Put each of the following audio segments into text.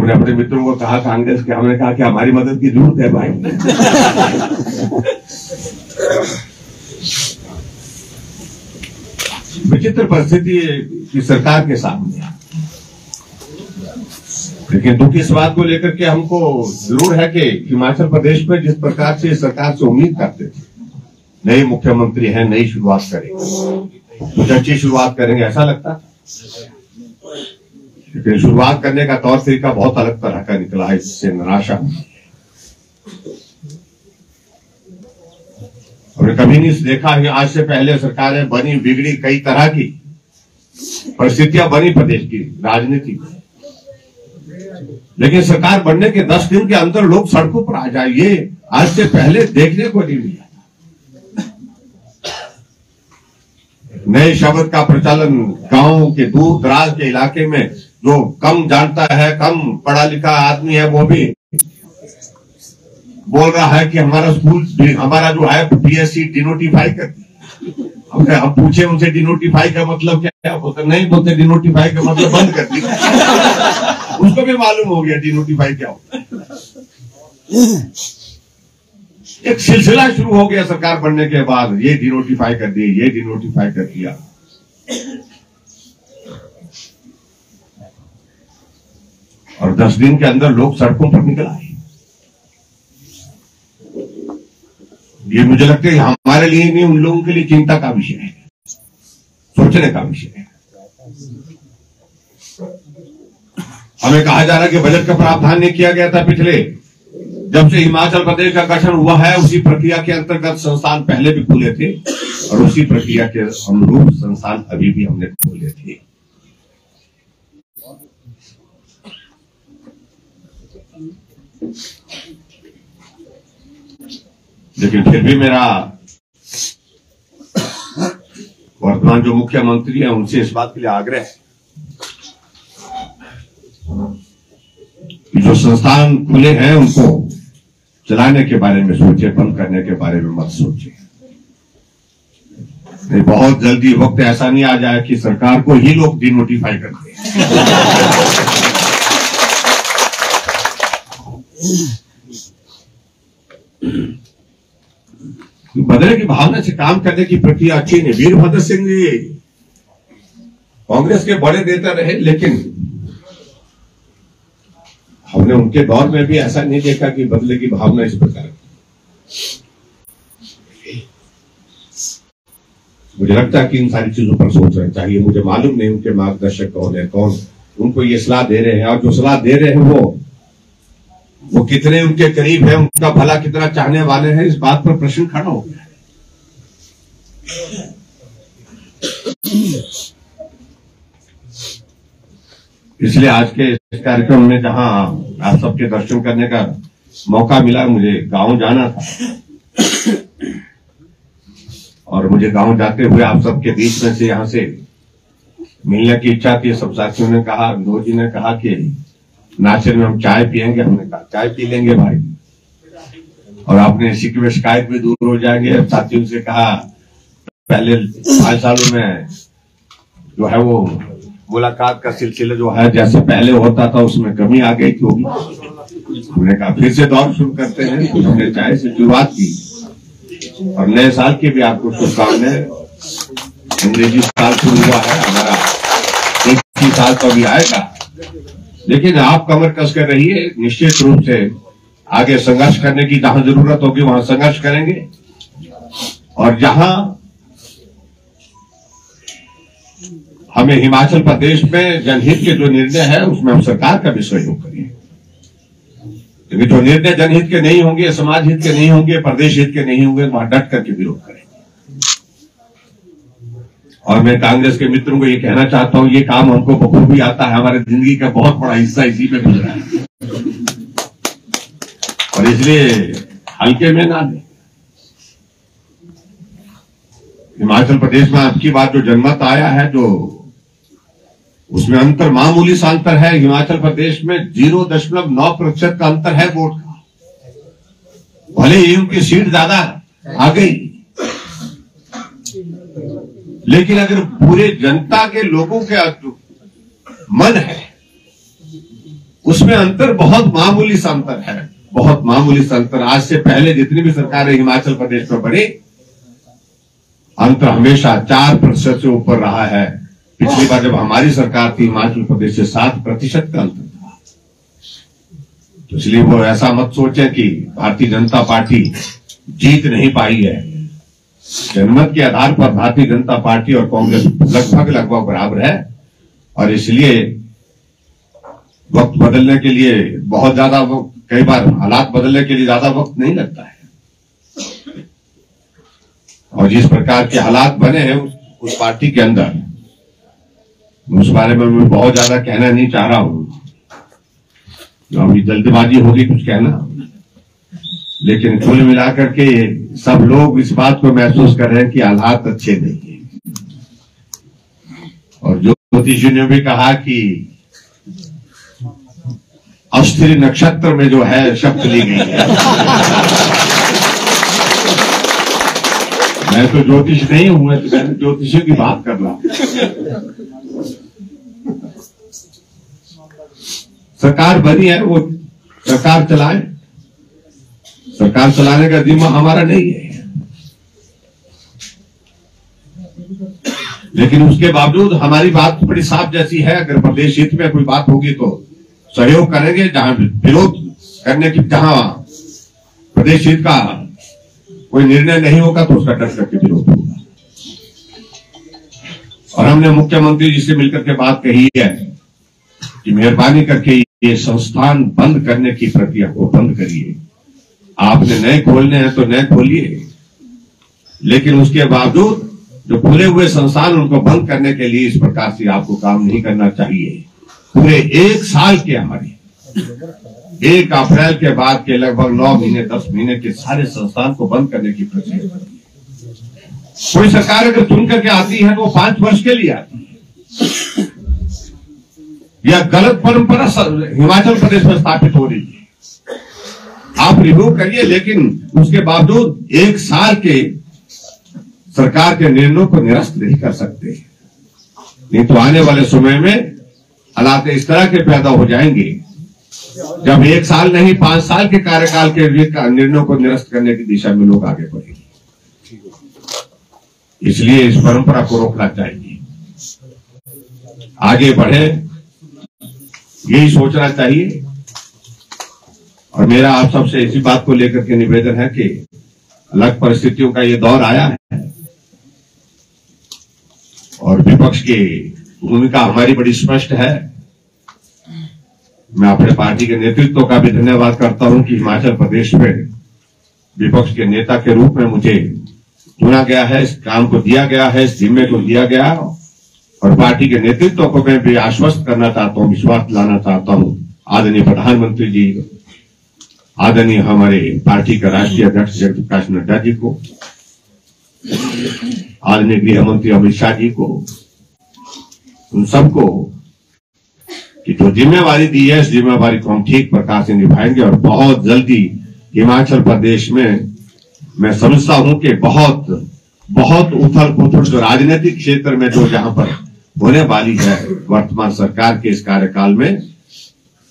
हमने अपने मित्रों को कहा कांग्रेस के, हमने कहा कि हमारी मदद की जरूरत है भाई। विचित्र परिस्थिति की सरकार के सामने, लेकिन दुख इस बात को लेकर के हमको जरूर है कि हिमाचल प्रदेश में जिस प्रकार से सरकार से उम्मीद करते थे, नए मुख्यमंत्री हैं, नई शुरुआत करेंगे, कुछ अच्छी शुरुआत करेंगे ऐसा लगता, लेकिन शुरुआत करने का तौर तरीका बहुत अलग तरह का निकला है। इससे निराशा हमने कभी नहीं देखा है। आज से पहले सरकारें बनी बिगड़ी, कई तरह की परिस्थितियां बनी प्रदेश की राजनीति में, लेकिन सरकार बनने के 10 दिन के अंदर लोग सड़कों पर आ जाए, ये आज से पहले देखने को नहीं मिला। नए शब्द का प्रचलन गांव के दूर दराज के इलाके में, जो कम जानता है, कम पढ़ा लिखा आदमी है, वो भी बोल रहा है कि हमारा स्कूल, हमारा जो है PSC डिनोटिफाई कर दिया। हम पूछे उनसे डिनोटिफाई का मतलब क्या बोलते, नहीं बोलते डिनोटिफाई का मतलब बंद कर दिया। उसको भी मालूम हो गया डिनोटिफाई क्या होता है। एक सिलसिला शुरू हो गया सरकार बनने के बाद, ये डिनोटिफाई कर दिए, ये डिनोटिफाई कर दिया। और 10 दिन के अंदर लोग सड़कों पर निकल आए। ये मुझे लगता है हमारे लिए नहीं, उन लोगों के लिए चिंता का विषय है, सोचने का विषय है। हमें कहा जा रहा है कि बजट का प्रावधान नहीं किया गया था पिछले, जब से हिमाचल प्रदेश का गठन हुआ है, उसी प्रक्रिया के अंतर्गत संस्थान पहले भी खुले थे और उसी प्रक्रिया के अनुरूप संस्थान अभी भी हमने खोले थे। लेकिन फिर भी मेरा वर्तमान जो मुख्यमंत्री है उनसे इस बात के लिए आग्रह है कि जो संस्थान खुले हैं उनको चलाने के बारे में सोचे, बंद करने के बारे में मत सोचे। नहीं, बहुत जल्दी वक्त ऐसा नहीं आ जाए कि सरकार को ही लोग डिनोटिफाई कर दें। बदले की भावना से काम करने की प्रक्रिया अच्छी नहीं। वीरभद्र सिंह जी कांग्रेस के बड़े नेता रहे, लेकिन हमने उनके दौर में भी ऐसा नहीं देखा कि बदले की भावना इस प्रकार। मुझे लगता है कि इन सारी चीजों पर सोचना चाहिए। मुझे मालूम नहीं उनके मार्गदर्शक कौन है, कौन उनको ये सलाह दे रहे हैं, और जो सलाह दे रहे हैं वो कितने उनके करीब है, उनका भला कितना चाहने वाले हैं, इस बात पर प्रश्न खड़ा हो गया। इसलिए आज के इस कार्यक्रम में जहां आप सबके दर्शन करने का मौका मिला, मुझे गांव जाना था और मुझे गांव जाते हुए आप सबके बीच में से यहां से मिलने की इच्छा थी। सब साथियों ने कहा, विनोद जी ने कहा कि नाचन में हम चाय पियेंगे। हमने कहा चाय पी लेंगे भाई, और आपने इसी की शिकायत भी दूर हो जाएंगे। साथियों से कहा पहले 5 सालों में जो है वो मुलाकात का सिलसिला जो है जैसे पहले होता था उसमें कमी आ गई थी। हमने कहा फिर से दौर शुरू करते हैं। तो हमने चाय से शुरुआत की और नए साल की भी आपको शुभकामनाएं। अंग्रेजी साल शुरू हुआ है हमारा, 21 साल तो अभी आएगा, लेकिन आप कमर कस कर रहिए। निश्चित रूप से आगे संघर्ष करने की जहां जरूरत होगी वहां संघर्ष करेंगे, और जहां हमें हिमाचल प्रदेश में जनहित के जो निर्णय है उसमें हम सरकार का भी सहयोग करेंगे। क्योंकि जो निर्णय जनहित के नहीं होंगे, समाज हित के नहीं होंगे, प्रदेश हित के नहीं होंगे, वहां डट करके विरोध करेंगे। और मैं कांग्रेस के मित्रों को ये कहना चाहता हूं, ये काम हमको बखूबी आता है, हमारे जिंदगी का बहुत बड़ा हिस्सा इसी में गुजरा है, और इसलिए हल्के में ना लें। हिमाचल प्रदेश में आपकी बात जो जनमत आया है, जो उसमें अंतर मामूली सा अंतर है। हिमाचल प्रदेश में 0.9% का अंतर है वोट का। भले ही उनकी सीट ज्यादा आ गई, लेकिन अगर पूरे जनता के लोगों के मन है उसमें अंतर बहुत मामूली सा अंतर है, बहुत मामूली सा अंतर। आज से पहले जितनी भी सरकारें हिमाचल प्रदेश में बनी, अंतर हमेशा 4% से ऊपर रहा है। पिछली बार जब हमारी सरकार थी, हिमाचल प्रदेश से 7% का अंतर था। तो इसलिए वो ऐसा मत सोचें कि भारतीय जनता पार्टी जीत नहीं पाई है। जनमत के आधार पर भारतीय जनता पार्टी और कांग्रेस लगभग बराबर है, और इसलिए वक्त बदलने के लिए बहुत ज्यादा, कई बार हालात बदलने के लिए ज्यादा वक्त नहीं लगता है। और जिस प्रकार के हालात बने हैं उस पार्टी के अंदर, उस बारे में मैं बहुत ज्यादा कहना नहीं चाह रहा हूं, अभी जल्दबाजी होगी कुछ कहना। लेकिन कुल मिलाकर के सब लोग इस बात को महसूस कर रहे हैं कि हालात अच्छे नहीं है। और ज्योतिष जी ने भी कहा कि अस्थिर नक्षत्र में जो है शब्द ली गई है। मैं तो ज्योतिष नहीं हूं, मैं तो ज्योतिषियों की बात कर रहा हूं। सरकार बनी है, वो सरकार चलाए, सरकार चलाने का जिम्मा हमारा नहीं है। लेकिन उसके बावजूद हमारी बात बड़ी साफ जैसी है, अगर प्रदेश हित में कोई बात होगी तो सहयोग करेंगे, जहां विरोध करने की, जहां प्रदेश हित का कोई निर्णय नहीं होगा तो उसका डट करके विरोध होगा। और हमने मुख्यमंत्री जी से मिलकर के बात कही है कि मेहरबानी करके ये संस्थान बंद करने की प्रक्रिया को बंद करिए। आपने नए खोलने हैं तो नए खोलिए, लेकिन उसके बावजूद जो खुले हुए संस्थान उनको बंद करने के लिए इस प्रकार से आपको काम नहीं करना चाहिए। पूरे 1 साल के हमारे 1 अप्रैल के बाद के लगभग 9 महीने 10 महीने के सारे संस्थान को बंद करने की प्रक्रिया। कोई सरकार अगर चुन करके आती है तो वो 5 वर्ष के लिए आती है। यह गलत परंपरा हिमाचल प्रदेश में स्थापित हो रही है। आप रिव्यू करिए, लेकिन उसके बावजूद 1 साल के सरकार के निर्णयों को निरस्त नहीं कर सकते। नहीं तो आने वाले समय में हालात इस तरह के पैदा हो जाएंगे, जब 1 साल नहीं 5 साल के कार्यकाल के निर्णयों को निरस्त करने की दिशा में लोग आगे बढ़ेंगे। इसलिए इस परंपरा को रोकना चाहिए, आगे बढ़े, यही सोचना चाहिए। और मेरा आप सबसे इसी बात को लेकर के निवेदन है कि अलग परिस्थितियों का ये दौर आया है और विपक्ष की भूमिका हमारी बड़ी स्पष्ट है। मैं अपने पार्टी के नेतृत्व का भी धन्यवाद करता हूं कि हिमाचल प्रदेश में विपक्ष के नेता के रूप में मुझे चुना गया है, इस काम को दिया गया है, इस जिम्मे को दिया गया। और पार्टी के नेतृत्व को मैं भी आश्वस्त करना चाहता हूं, विश्वास दिलाना चाहता हूं आदरणीय प्रधानमंत्री जी, आदरणीय हमारे पार्टी का राष्ट्रीय अध्यक्ष जगत प्रकाश नड्डा जी को, आदरणीय गृह मंत्री अमित शाह जी को, उन सबको कि जो जिम्मेवारी दी है इस जिम्मेवारी को हम ठीक प्रकार से निभाएंगे। और बहुत जल्दी हिमाचल प्रदेश में मैं समझता हूं कि बहुत उथल पुथल जो राजनीतिक क्षेत्र में जो जहां पर होने वाली है वर्तमान सरकार के इस कार्यकाल में,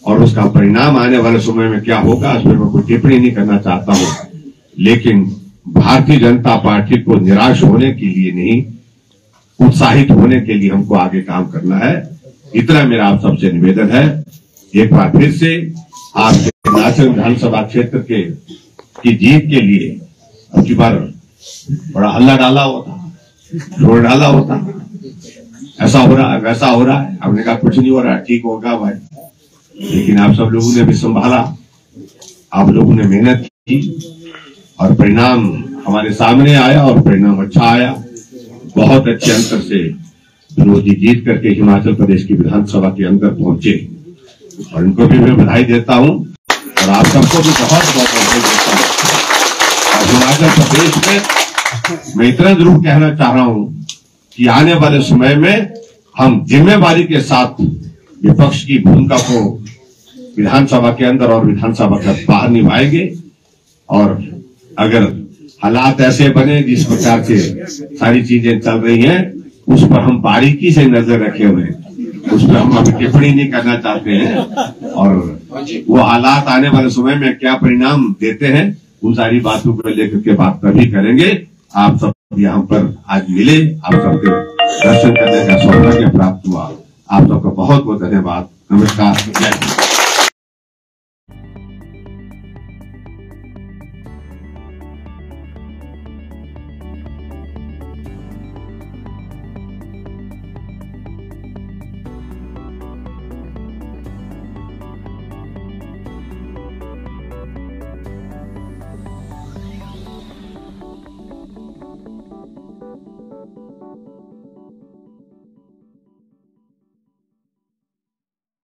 और उसका परिणाम आने वाले समय में क्या होगा इस पर मैं कोई टिप्पणी नहीं करना चाहता हूं। लेकिन भारतीय जनता पार्टी को निराश होने के लिए नहीं, उत्साहित होने के लिए हमको आगे काम करना है। इतना मेरा आप सबसे निवेदन है। एक बार फिर से आपके हिमाचल विधानसभा क्षेत्र की जीत के लिए अब की बार बड़ा हल्ला डाला होता, जोर डाला होता, ऐसा हो रहा है वैसा हो रहा है। हमने कहा कुछ नहीं हो रहा है, ठीक होगा भाई। लेकिन आप सब लोगों ने भी संभाला, आप लोगों ने मेहनत की और परिणाम हमारे सामने आया और परिणाम अच्छा आया। बहुत अच्छे अंतर से विरोधी जीत करके हिमाचल प्रदेश की विधानसभा के अंदर पहुंचे और इनको भी मैं बधाई देता हूं और आप सबको भी बहुत बधाई देता हूं। और हिमाचल प्रदेश में मैं इतना जरूर कहना चाह रहा हूं कि आने वाले समय में हम जिम्मेवारी के साथ विपक्ष की भूमिका को विधानसभा के अंदर और विधानसभा के बाहर निभाएंगे। और अगर हालात ऐसे बने जिस प्रकार से सारी चीजें चल रही हैं, उस पर हम बारीकी से नजर रखे हुए हैं। उस पर हम अभी टिप्पणी नहीं करना चाहते हैं, और वो हालात आने वाले समय में क्या परिणाम देते हैं उन सारी बातों को लेकर के बात कभी करेंगे। आप सब यहाँ पर आज मिले, आप सबके दर्शन करने का सौभाग्य प्राप्त हुआ। आप सबका बहुत बहुत धन्यवाद। नमस्कार।